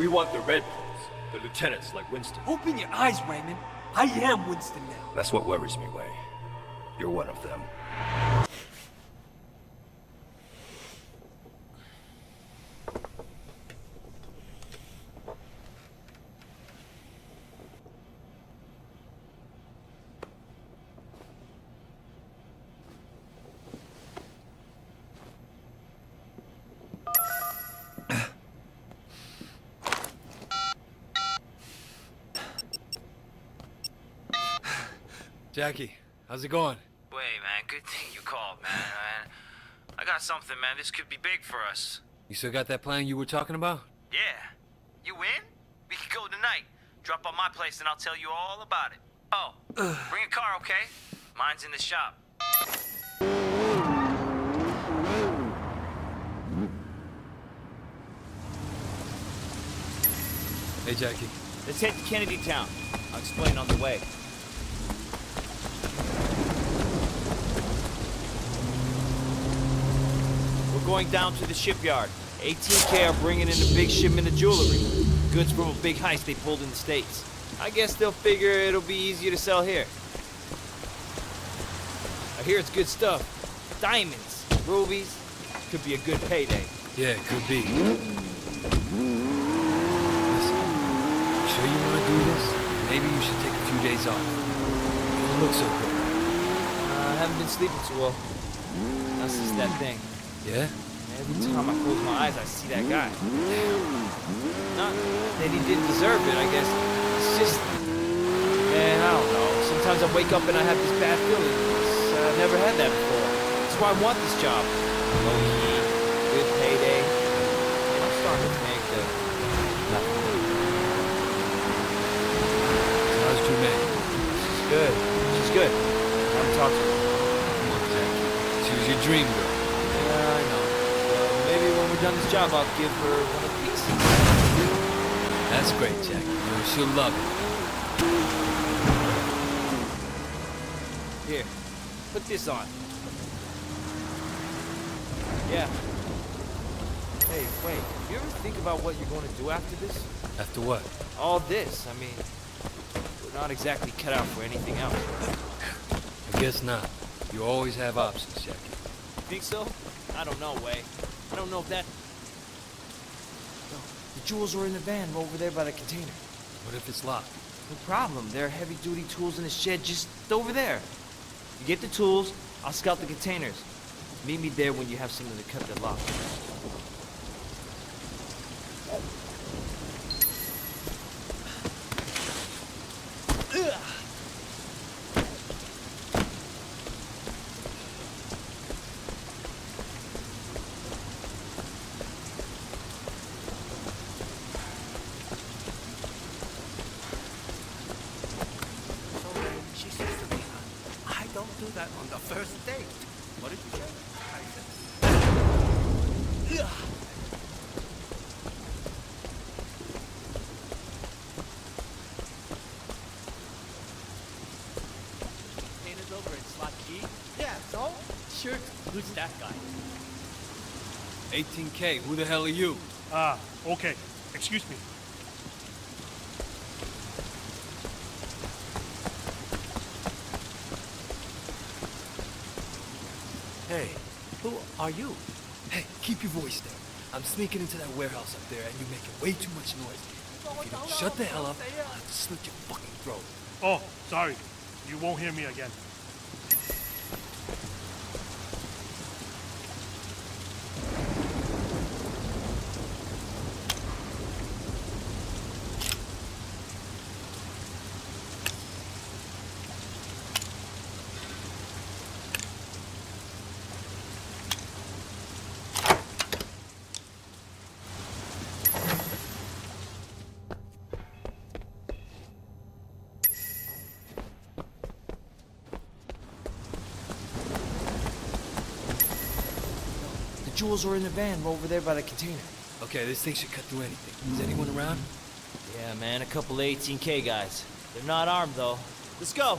We want the red ones, the lieutenants like Winston. Open your eyes, Raymond. I am Winston now. That's what worries me, Way. You're one of them. Jackie, how's it going? Wait, man, good thing you called, man. I got something, man. This could be big for us. You still got that plan you were talking about? Yeah. You in? We could go tonight. Drop by my place and I'll tell you all about it. Oh, bring a car, okay? Mine's in the shop. Hey, Jackie. Let's head to Kennedy Town. I'll explain on the way. We're going down to the shipyard. 18K are bringing in a big shipment of jewelry. Goods from a big heist they pulled in the States. I guess they'll figure it'll be easier to sell here. I hear it's good stuff. Diamonds, rubies. Could be a good payday. Yeah, it could be. Listen, you sure you want to do this? Maybe you should take a few days off. You don't look so good. I haven't been sleeping too well. That's just that thing. Yeah? Every time I close my eyes, I see that guy. Not that he didn't deserve it, I guess. It's just... Man, I don't know. Sometimes I wake up and I have this bad feeling. I've never had that before. That's why I want this job. Low key, good payday. And I'm starting to think that... Nothing. How's Jermaine? She's good. She's good. I haven't talked to her. Come on, Jackie. She was your dream girl. Yeah, I know. Maybe when we're done this job, I'll give her one apiece. That's great, Jackie. You know, she'll love it. Here, put this on. Yeah. Hey, wait. You ever think about what you're going to do after this? After what? All this. I mean, we're not exactly cut out for anything else. I guess not. You always have options, Jackie. Think so? I don't know, Way. I don't know if that... No, the jewels are in the van over there by the container. What if it's locked? No problem. There are heavy-duty tools in the shed just over there. You get the tools, I'll scout the containers. Meet me there when you have something to cut the lock. She says to me, I don't do that on the first date. What did you say? I said... Painted over in slot G? Yeah, so? Sure, who's that guy? 18K, who the hell are you? Ah, okay. Excuse me. Hey, who are you? Hey, keep your voice down. I'm sneaking into that warehouse up there and you're making way too much noise. If you don't shut the hell up, I'll have to slit your fucking throat. Oh, sorry. You won't hear me again. The jewels are in the van over there by the container. Okay, this thing should cut through anything. Is anyone around? Yeah, man, a couple of 18K guys. They're not armed, though. Let's go.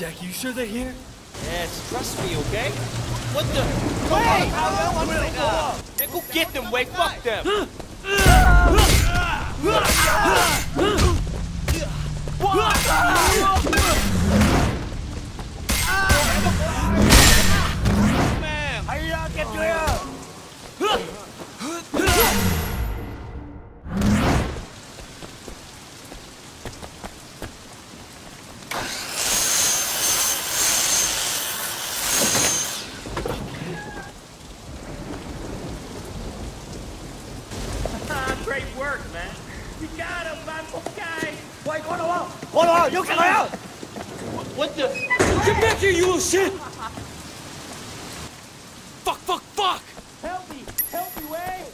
Jackie, you sure they're here? Yes, trust me, okay? What the? Wait! Yeah, go get them, Wade. Fuck them. Great work, man. You got him, man. Okay. Wait, hold on, you can out. What the? Get back here, you little shit! Fuck, fuck, fuck! Help me, Wade.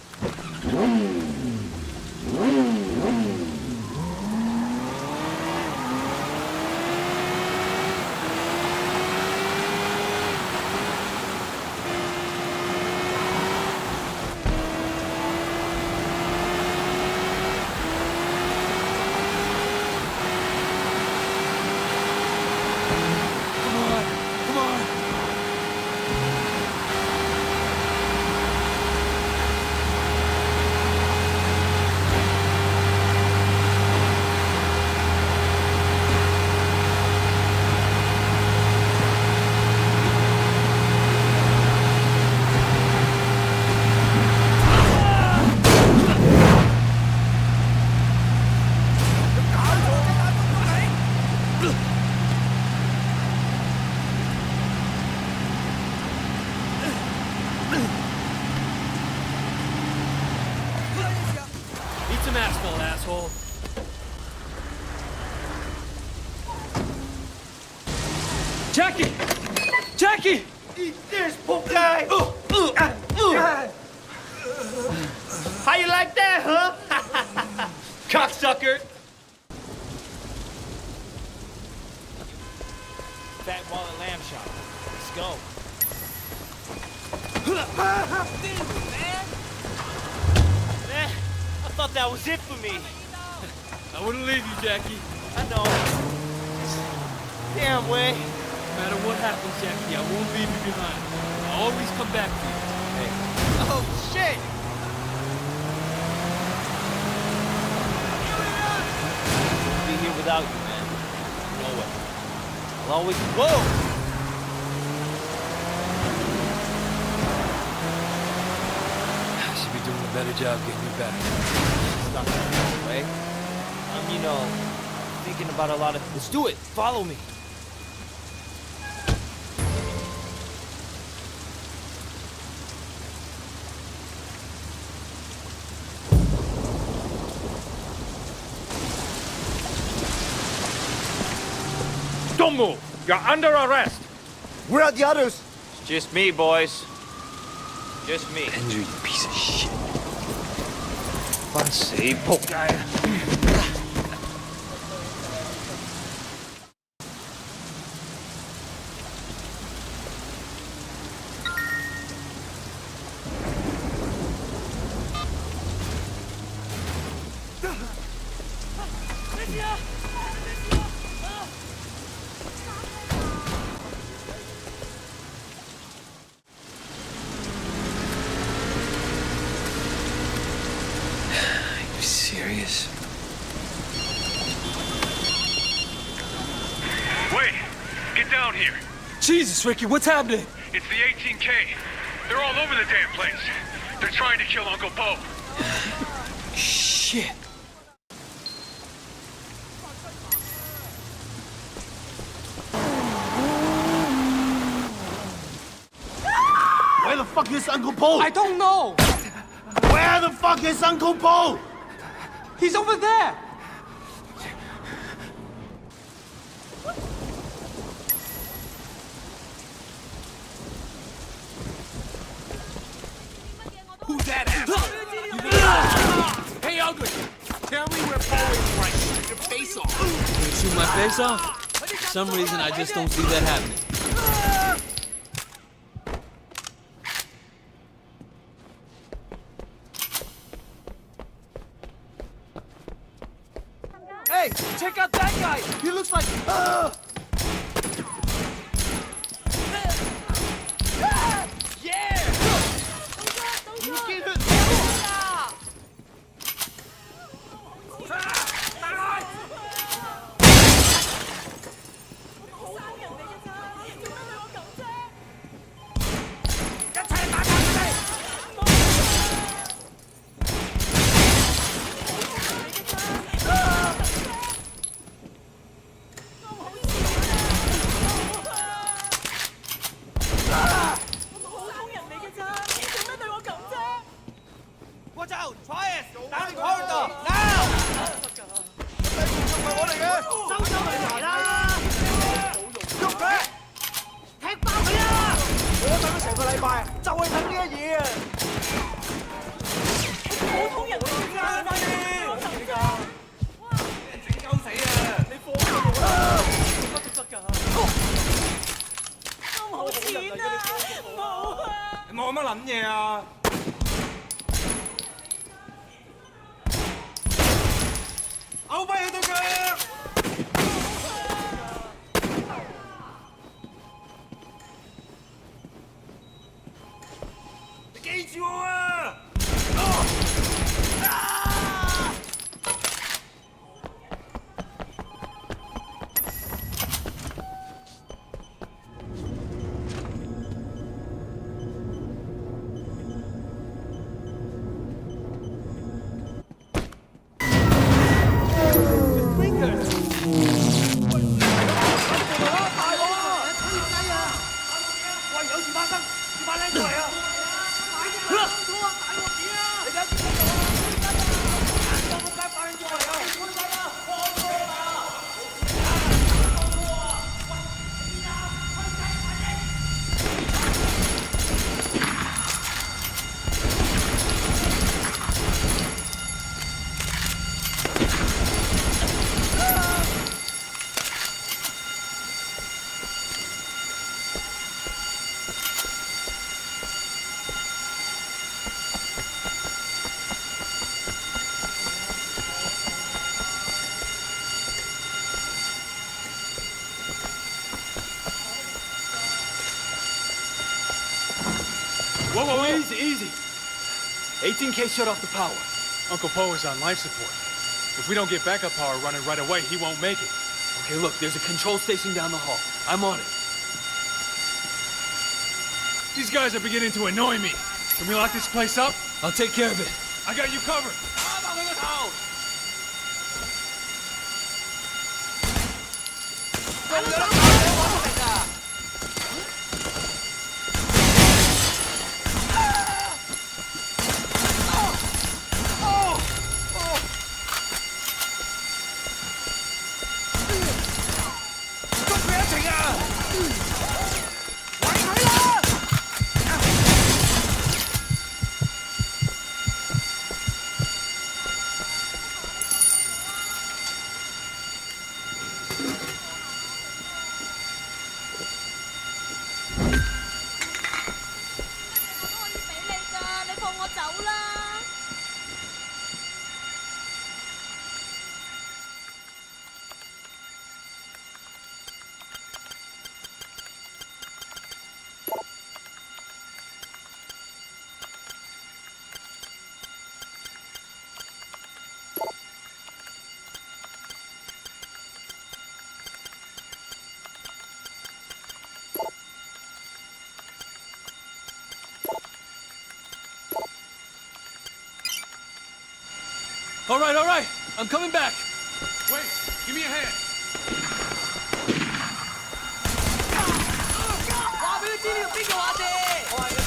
Eat some asphalt, asshole. Jackie! Jackie! Eat this, okay. How you like that, huh? Cocksucker! Fat wallet lamb chop. Let's go. Man, I thought that was it for me. I wouldn't leave you, Jackie. I know. Damn, Way. No matter what happens, Jackie, I won't leave you behind. I'll always come back to you. Hey. Oh, shit! I'll be here without you, man. No way. I'll always... Whoa! I should be doing a better job getting you back. Stop that way. You know, thinking about a lot of... Let's do it! Follow me! Don't move! You're under arrest! Where are the others? It's just me, boys. Just me. Andrew, you piece of shit. Are you serious? Wait! Get down here! Jesus, Ricky, what's happening? It's the 18K. They're all over the damn place. They're trying to kill Uncle Bo. Shit. Where the fuck is Uncle Bo? I don't know. Where the fuck is Uncle Bo? He's over there. Who's that asshole? Hey, Ugly! Tell me where Bo is right now. Your face off. You shoot my face off? For some reason, I just don't see that happening. Hey, check out that guy. He looks like... 打開度，now！我嚟嘅，收收嚟啦！喐佢，踢爆佢啊！我等咗成個禮拜，就係等呢一嘢啊！普通人嚟㗎，快啲！整鳩死啊！你放開我啦！得㗎？我冇錢啊！冇啊！你望乜撚嘢啊？歐威喺對腳！你記住我啊！Whoa, easy. 18K shut off the power. Uncle Po is on life support. If we don't get backup power running right away, he won't make it. Okay, look, there's a control station down the hall. I'm on it. These guys are beginning to annoy me. Can we lock this place up? I'll take care of it. I got you covered. All right. I'm coming back. Wait, give me a hand. 話俾佢知呢個邊個話啫？我係佢。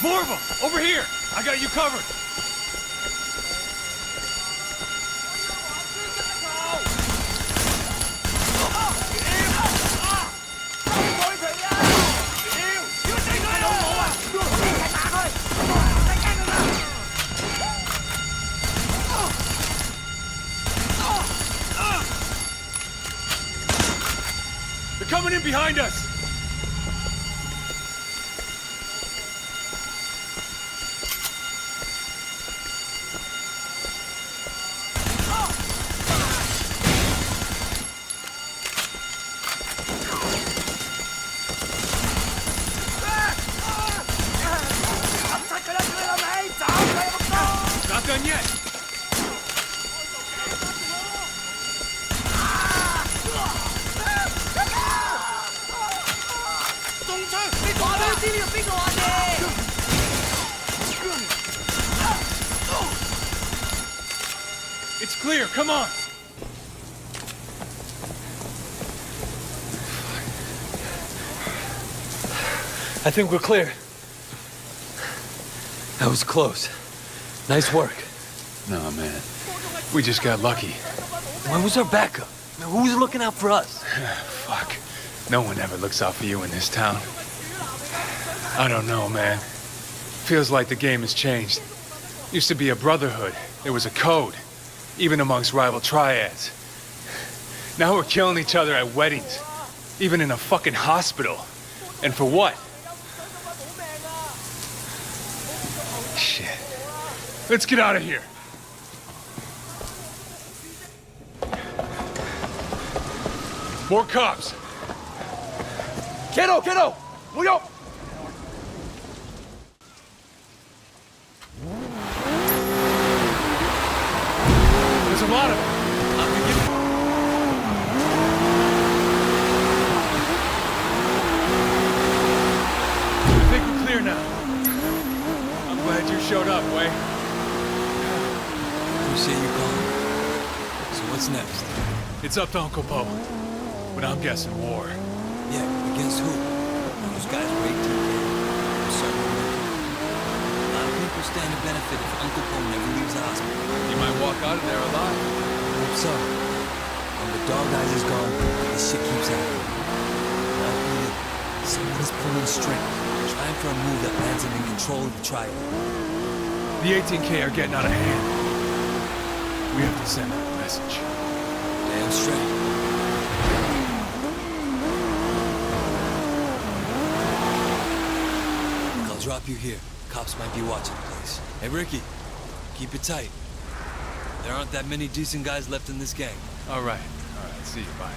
More of them! Over here! I got you covered! They're coming in behind us! Not done yet! It's clear, come on! I think we're clear. That was close. Nice work. No, man. We just got lucky. Where was our backup? Man, who was looking out for us? Fuck. No one ever looks out for you in this town. I don't know, man. Feels like the game has changed. Used to be a brotherhood. There was a code. Even amongst rival triads. Now we're killing each other at weddings. Even in a fucking hospital. And for what? Shit. Let's get out of here. More cops. Kiddo, kiddo! 唔好喐！ There's a lot of them. I think we're clear now. I'm glad you showed up, Way. Appreciate you calling. So what's next? It's up to Uncle Poe. But I'm guessing war. Yeah, against who? Those guys were 18K. I'm sorry. A lot of people stand to benefit if Uncle Poe never leaves the hospital. You might walk out of there alive. Hope so. When the dog eyes is gone, this shit keeps happening. I feel it. Someone is pulling strings, trying for a move that lands him in control of the triad. The 18K are getting out of hand. We have to send them a message. Damn straight. I'll drop you here. Cops might be watching the place. Hey, Ricky, keep it tight. There aren't that many decent guys left in this gang. All right. See you. Bye.